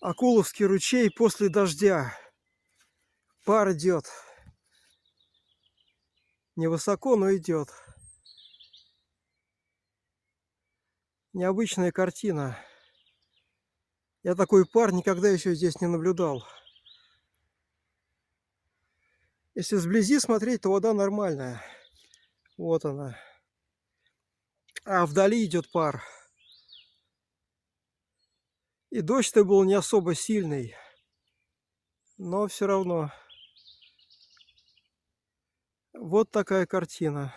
Акуловский ручей после дождя. Пар идет. Невысоко, но идет. Необычная картина. Я такой пар никогда еще здесь не наблюдал. Если сблизи смотреть, то вода нормальная. Вот она. А вдали идет пар. И дождь-то был не особо сильный. Но все равно. Вот такая картина.